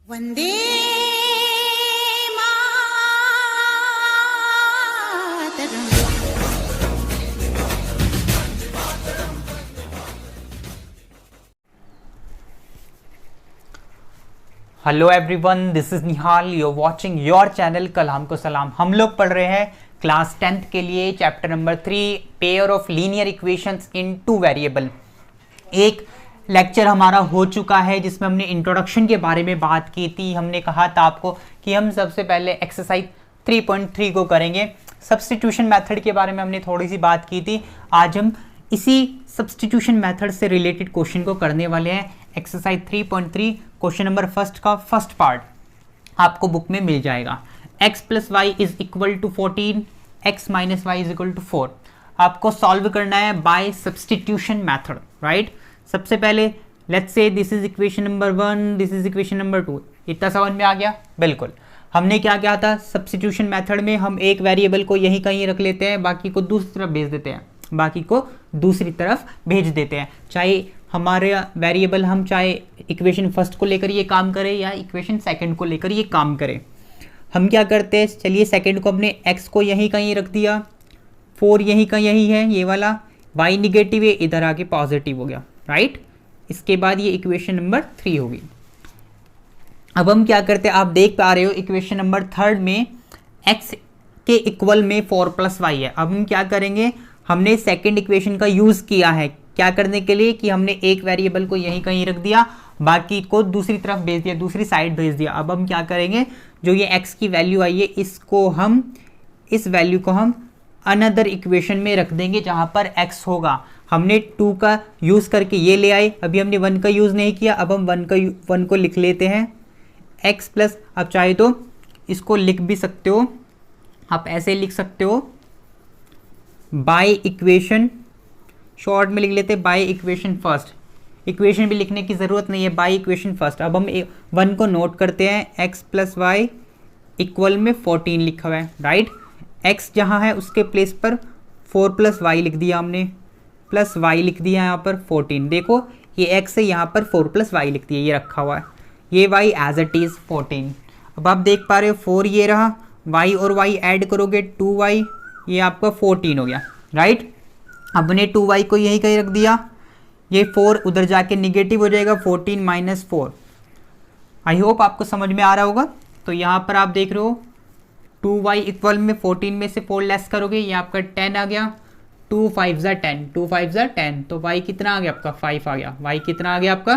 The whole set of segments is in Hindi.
वंदे मातरम। Hello everyone, this is Nihal, you are watching your channel Kalam को सलाम। हम लोग पढ़ रहे हैं क्लास 10th के लिए chapter number 3 pair of linear equations in two variable. एक लेक्चर हमारा हो चुका है जिसमें हमने इंट्रोडक्शन के बारे में बात की थी। हमने कहा था आपको कि हम सबसे पहले एक्सरसाइज 3.3 को करेंगे। सब्स्टिट्यूशन मेथड के बारे में हमने थोड़ी सी बात की थी। आज हम इसी सब्स्टिट्यूशन मेथड से रिलेटेड क्वेश्चन को करने वाले हैं। एक्सरसाइज 3.3 क्वेश्चन नंबर फर्स्ट का फर्स्ट पार्ट आपको बुक में मिल जाएगा। x plus y is equal to 14, x minus y is equal to 4। आपको सॉल्व करना है बाय सब्स्टिट्यूशन मेथड, राइट। सबसे पहले let's say this is equation number 1, this is equation number 2। इतना समझ में आ गया? बिल्कुल। हमने क्या किया था सब्स्टिट्यूशन मेथड में, हम एक वेरिएबल को यहीं कहीं रख लेते हैं, बाकी को दूसरी तरफ भेज देते हैं, चाहे हमारे वेरिएबल हम चाहे इक्वेशन फर्स्ट को लेकर ये काम करें या इक्वेशन सेकंड को लेकर ये काम करें। हम क्या करते हैं, चलिए सेकंड को हमने x को यहीं कहीं रख दिया, 4 यहीं का यही है ये वाला, y निगेटिव है इधर आके पॉजिटिव हो गया, राइट। इसके बाद ये इक्वेशन नंबर 3 होगी। अब हम क्या करते हैं, आप देख पा रहे हो इक्वेशन नंबर 3 में x के इक्वल में 4 प्लस वाई है। अब हम क्या करेंगे, हमने सेकेंड इक्वेशन का यूज़ किया है क्या करने के लिए कि हमने एक वेरिएबल को यहीं कहीं रख दिया, बाकी को दूसरी तरफ भेज दिया, दूसरी साइड भेज दिया। अब हम क्या करेंगे, जो ये x की वैल्यू आई है इस वैल्यू को हम अनदर इक्वेशन में रख देंगे जहां पर x होगा। हमने 2 का यूज़ करके ये ले आए, अभी हमने 1 का यूज़ नहीं किया। अब हम 1 को लिख लेते हैं x प्लस, अब चाहे तो इसको लिख भी सकते हो, आप ऐसे लिख सकते हो बाय इक्वेशन, शॉर्ट में लिख लेते हैं बाय इक्वेशन फर्स्ट। इक्वेशन भी लिखने की ज़रूरत नहीं है, बाय इक्वेशन फर्स्ट। अब हम 1 को नोट करते हैं, x प्लस वाई इक्वल में 14 लिखा हुआ है, राइट। x जहाँ है उसके प्लेस पर 4 प्लस वाई लिख दिया हमने, प्लस वाई लिख दिया यहाँ पर 14। देखो ये x है, यहाँ पर 4 प्लस वाई लिख दिया, ये रखा हुआ है, ये y एज इट इज़ 14। अब आप देख पा रहे हो 4 ये रहा, y और y ऐड करोगे 2y, ये आपका 14 हो गया, राइट। अब हमने 2y को यहीं कहीं रख दिया, ये 4 उधर जाके निगेटिव हो जाएगा, 14 माइनस 4। आई होप आपको समझ में आ रहा होगा। तो यहाँ पर आप देख रहे हो 2y इक्वल में 14 में से 4 लेस करोगे, ये आपका 10 आ गया, 2 5 ज़ा 10, 2 5 ज़ा 10, तो y कितना आ गया आपका 5 आ गया, y कितना आ गया आपका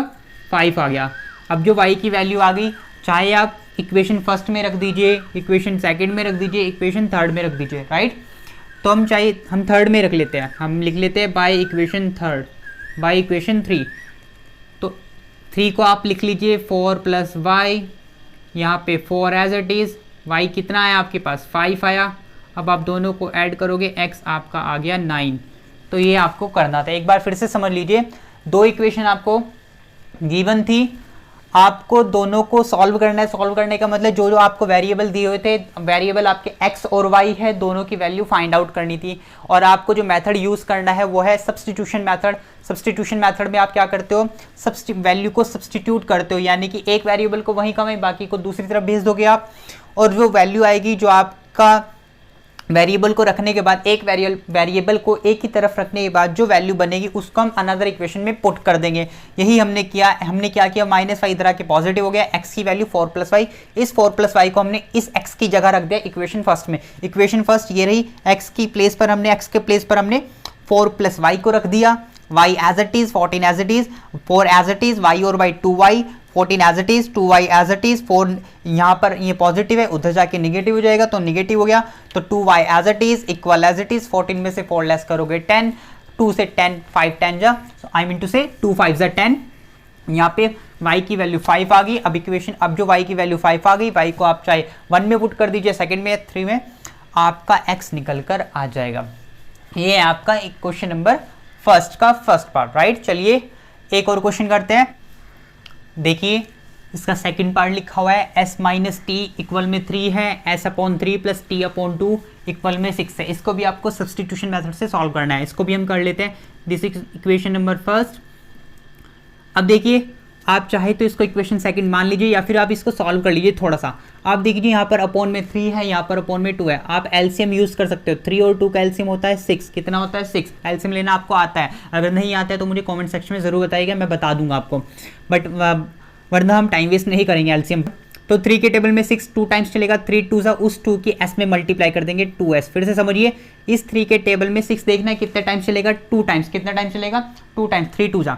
5 आ गया। अब जो y की वैल्यू आ गई, चाहे आप इक्वेशन फर्स्ट में रख दीजिए, इक्वेशन सेकेंड में रख दीजिए, इक्वेशन थर्ड में रख दीजिए, राइट। तो हम थर्ड में रख लेते हैं, हम लिख लेते हैं बाय इक्वेशन 3। तो 3 को आप लिख लीजिए 4 प्लस वाई, यहाँ पे 4 एज इट इज़, वाई कितना आया आपके पास 5 आया। अब आप दोनों को ऐड करोगे, x आपका आ गया 9। तो ये आपको करना था। एक बार फिर से समझ लीजिए, 2 इक्वेशन आपको गिवन थी, आपको दोनों को सॉल्व करना है। सॉल्व करने का मतलब जो आपको वेरिएबल दिए हुए थे, वेरिएबल आपके x और y है, दोनों की वैल्यू फाइंड आउट करनी थी। और आपको जो मेथड यूज़ करना है वो है सब्स्टिट्यूशन मेथड। सब्स्टिट्यूशन मेथड में आप क्या करते हो, वैल्यू को सब्स्टिट्यूट करते हो, यानी कि एक वेरिएबल को वहीं का वहीं, बाकी को दूसरी तरफ भेज दोगे आप। और जो वैल्यू आएगी, जो आपका वेरिएबल को रखने के बाद, एक वेरिएबल को एक ही तरफ रखने के बाद जो वैल्यू बनेगी उसको हम अनदर इक्वेशन में पुट कर देंगे। यही हमने किया। हमने क्या किया, माइनस वाई इधर आके पॉजिटिव हो गया, x की वैल्यू 4 प्लस वाई, इस 4 प्लस वाई को हमने इस x की जगह रख दिया इक्वेशन फर्स्ट में। इक्वेशन फर्स्ट ये रही, x के प्लेस पर हमने 4 प्लस वाई को रख दिया, y as it is, 14 as it is, 4 as it is, y और y 2y, 14 as it is, 2y as it is, 4 यहाँ पर ये पॉजिटिव है, उधर जाके निगेटिव हो जाएगा तो निगेटिव हो गया। तो 2y as it is equal as it is, 14 में से 4 लेस करोगे 10, 2 से 10, 5 10 जा, आई मीन टू से 2 5 जा 10। यहाँ पे y की वैल्यू 5 आ गई। अब जो y की वैल्यू 5 आ गई, y को आप चाहे 1 में पुट कर दीजिए, सेकेंड में या 3 में, आपका x निकल कर आ जाएगा। ये है आपका एक क्वेश्चन नंबर फर्स्ट का फर्स्ट पार्ट, राइट। चलिए एक और क्वेश्चन करते हैं। देखिए इसका सेकंड पार्ट लिखा हुआ है, s माइनस टी इक्वल में 3 है, s upon 3 plus T upon 2 equal में 6 है। इसको भी आपको सब्स्टिट्यूशन मेथड से सॉल्व करना है। इसको भी हम कर लेते हैं। This is equation number first. अब देखिए आप चाहे तो इसको इक्वेशन सेकंड मान लीजिए या फिर आप इसको सॉल्व कर लीजिए थोड़ा सा। आप देखिए यहाँ पर अपॉन में 3 है, यहाँ पर अपॉन में 2 है। आप एलसीएम यूज़ कर सकते हो। 3 और 2 का एलसीएम होता है 6। कितना होता है 6। एलसीएम लेना आपको आता है, अगर नहीं आता है तो मुझे कमेंट सेक्शन में ज़रूर बताइएगा, मैं बता दूंगा आपको, बट वरना हम टाइम वेस्ट नहीं करेंगे एलसीएम। तो 3 के टेबल में 6 2 टाइम्स चलेगा, 3 2 उस 2 की s में मल्टीप्लाई कर देंगे 2s। फिर से समझिए, इस 3 के टेबल में 6 देखना है कितने टाइम्स चलेगा, 2 टाइम्स। कितना टाइम चलेगा 2 टाइम्स, 3 2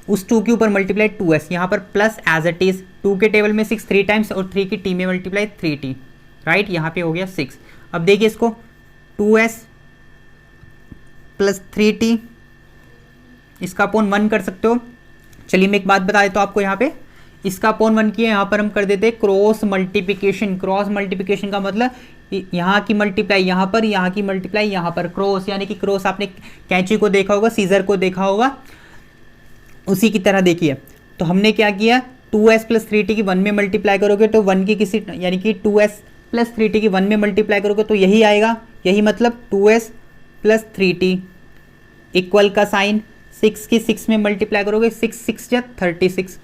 उस 2 के ऊपर मल्टीप्लाई 2s, यहाँ पर प्लस एज इट इज 2 के टेबल में 6 3 टाइम्स और 3 की t में मल्टीप्लाई 3t, राइट। यहाँ पे हो गया 6। अब देखिए इसको 2s प्लस 3t, इसका अपॉन 1 कर सकते हो। चलिए मैं एक बात बता देता हूँ आपको, यहाँ पे इसका अपॉन 1 किया, यहाँ पर हम कर देते हैं क्रॉस मल्टीप्लिकेशन। क्रॉस मल्टीप्लिकेशन का मतलब यहाँ की मल्टीप्लाई यहाँ पर, यहाँ की मल्टीप्लाई यहाँ पर, क्रॉस यानी कि क्रॉस आपने कैंची को देखा होगा, सीजर को देखा होगा, उसी की तरह देखिए। तो हमने क्या किया, 2s प्लस 3t की 1 में मल्टीप्लाई करोगे तो 1 की किसी यानी कि 2s प्लस 3t की 1 में मल्टीप्लाई करोगे तो यही आएगा। यही मतलब 2s प्लस 3t इक्वल का साइन 6 की 6 में मल्टीप्लाई करोगे, 6 6 या 36,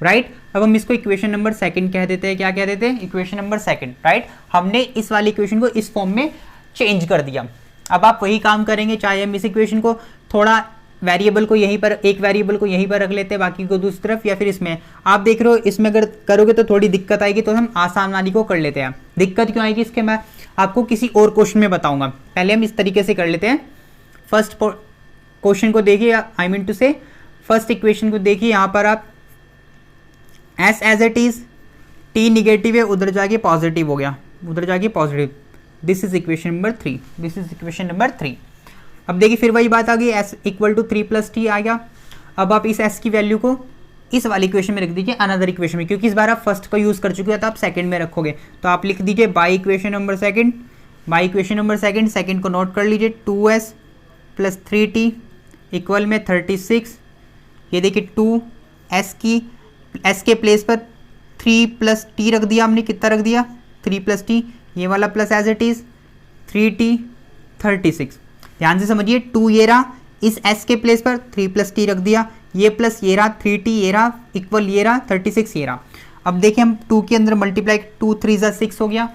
राइट। अब हम इसको इक्वेशन नंबर सेकंड कह देते हैं। क्या कह देते हैं, इक्वेशन नंबर सेकंड, राइट। हमने इस वाली इक्वेशन को इस फॉर्म में चेंज कर दिया। अब आप वही काम करेंगे, चाहे हम इस इक्वेशन को थोड़ा वेरिएबल को यहीं पर, एक वेरिएबल को यहीं पर रख लेते हैं, बाकी को दूसरी तरफ, या फिर इसमें आप देख रहे हो इसमें अगर करोगे तो थोड़ी दिक्कत आएगी, तो हम आसान वाली को कर लेते हैं। दिक्कत क्यों आएगी इसके मैं आपको किसी और क्वेश्चन में बताऊंगा। पहले हम इस तरीके से कर लेते हैं। फर्स्ट क्वेश्चन को देखिए, I mean to say first equation को देखिए। यहाँ पर आप S as it is, T negative है, उधर जाके पॉजिटिव हो गया, उधर जाके positive. This is equation number 3, this is equation number 3। अब देखिए फिर वही बात आ गई, s equal to 3 plus T आ गया। अब आप इस s की वैल्यू को इस वाली इक्वेशन में रख दीजिए, अनदर इक्वेशन में, क्योंकि इस बार आप फर्स्ट को यूज़ कर चुके हो तो आप सेकंड में रखोगे। तो आप लिख दीजिए by equation number second, by equation number second, second को नोट कर लीजिए, 2s प्लस 3t इक्वल में 36। ये देखिए 2s की s के प्लेस पर 3 प्लस t रख दिया हमने। कितना रख दिया, 3 प्लस t, ये वाला plus as it is 3t 36। ध्यान से समझिए, 2 ये रहा, इस s के प्लेस पर 3 प्लस t रख दिया, ये प्लस ये रहा 3t ये रहा, इक्वल ये रहा 36 ये रहा। अब देखिए हम 2 के अंदर मल्टीप्लाई, 2 3 जा 6 हो गया,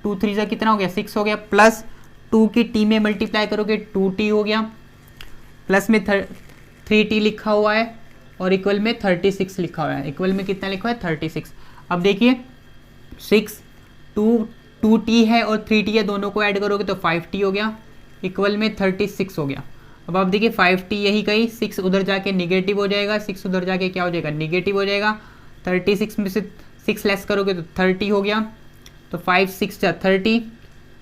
2 3 जा कितना हो गया 6 हो गया, प्लस 2 की t में मल्टीप्लाई करोगे 2t हो गया, प्लस में 3t लिखा हुआ है और इक्वल में 36 लिखा हुआ है। इक्वल में कितना लिखा हुआ है 36। अब देखिए 6 2t है और 3t है, दोनों को ऐड करोगे तो 5t हो गया, इक्वल में 36 हो गया। अब आप देखिए 5t यही कहीं, 6 उधर जाके निगेटिव हो जाएगा, 6 उधर जाके क्या हो जाएगा निगेटिव हो जाएगा। 36 में से 6 लेस करोगे तो 30 हो गया, तो 5 6 जा 30,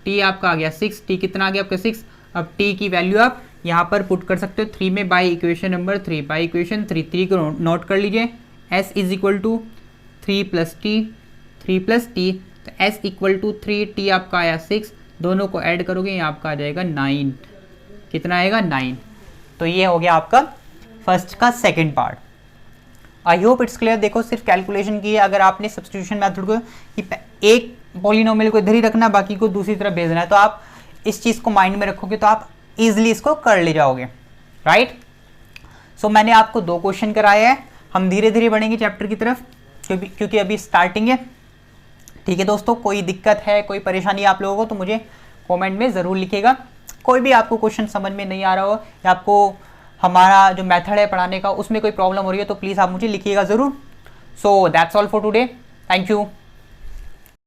t आपका आ गया 6, t कितना आ गया आपका 6। अब t की वैल्यू आप यहाँ पर पुट कर सकते हो 3 में, by equation number 3, by equation 3 को नोट कर लीजिए। s is equal to 3 plus T, 3 plus T, तो s इक्वल टू 3, t आपका आया 6, दोनों को ऐड करोगे ये आपका आ जाएगा 9। कितना आएगा 9। तो ये हो गया आपका फर्स्ट का second part. I hope it's clear. देखो सिर्फ कैलकुलेशन की है, अगर आपने सब्स्टिट्यूशन मेथड को कि एक पॉलिनोमियल को इधर ही रखना बाकी को दूसरी तरफ भेजना है, तो आप इस चीज़ को माइंड में रखोगे तो आप ईजिली इसको कर ले जाओगे, राइट। सो मैंने आपको 2 क्वेश्चन कराए हैं, हम धीरे धीरे बढ़ेंगे चैप्टर की तरफ क्योंकि अभी स्टार्टिंग है। ठीक है दोस्तों, कोई दिक्कत है, कोई परेशानी आप लोगों को तो मुझे कमेंट में ज़रूर लिखिएगा। कोई भी आपको क्वेश्चन समझ में नहीं आ रहा हो या आपको हमारा जो मेथड है पढ़ाने का उसमें कोई प्रॉब्लम हो रही है तो प्लीज़ आप मुझे लिखिएगा ज़रूर। So that's all for today, thank you.